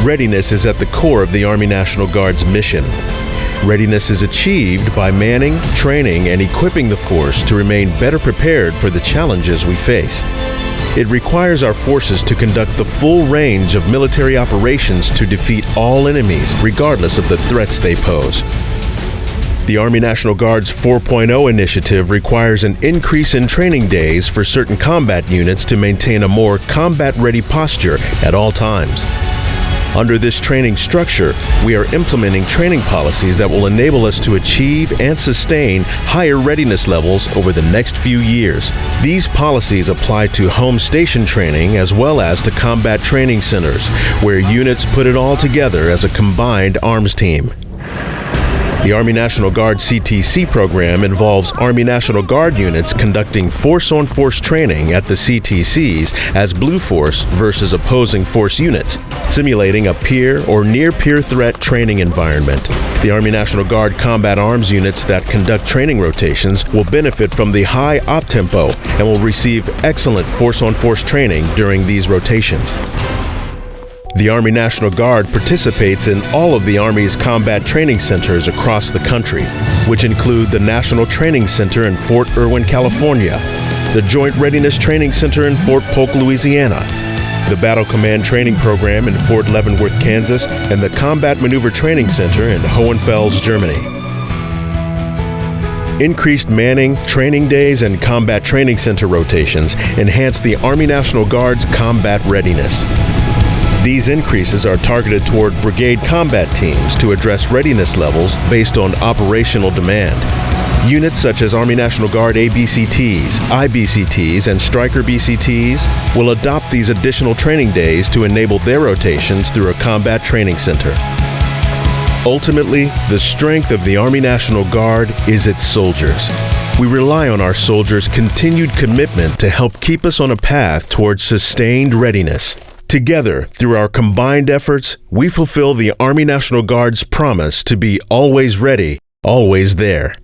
Readiness is at the core of the Army National Guard's mission. Readiness is achieved by manning, training, and equipping the force to remain better prepared for the challenges we face. It requires our forces to conduct the full range of military operations to defeat all enemies, regardless of the threats they pose. The Army National Guard's 4.0 initiative requires an increase in training days for certain combat units to maintain a more combat-ready posture at all times. Under this training structure, we are implementing training policies that will enable us to achieve and sustain higher readiness levels over the next few years. These policies apply to home station training as well as to combat training centers, where units put it all together as a combined arms team. The Army National Guard CTC program involves Army National Guard units conducting force-on-force training at the CTCs as Blue Force versus opposing force units, simulating a peer or near-peer threat training environment. The Army National Guard combat arms units that conduct training rotations will benefit from the high op tempo and will receive excellent force-on-force training during these rotations. The Army National Guard participates in all of the Army's combat training centers across the country, which include the National Training Center in Fort Irwin, California, the Joint Readiness Training Center in Fort Polk, Louisiana, the Battle Command Training Program in Fort Leavenworth, Kansas, and the Combat Maneuver Training Center in Hohenfels, Germany. Increased manning, training days, and combat training center rotations enhance the Army National Guard's combat readiness. These increases are targeted toward brigade combat teams to address readiness levels based on operational demand. Units such as Army National Guard ABCTs, IBCTs, and Stryker BCTs will adopt these additional training days to enable their rotations through a combat training center. Ultimately, the strength of the Army National Guard is its soldiers. We rely on our soldiers' continued commitment to help keep us on a path towards sustained readiness. Together, through our combined efforts, we fulfill the Army National Guard's promise to be always ready, always there.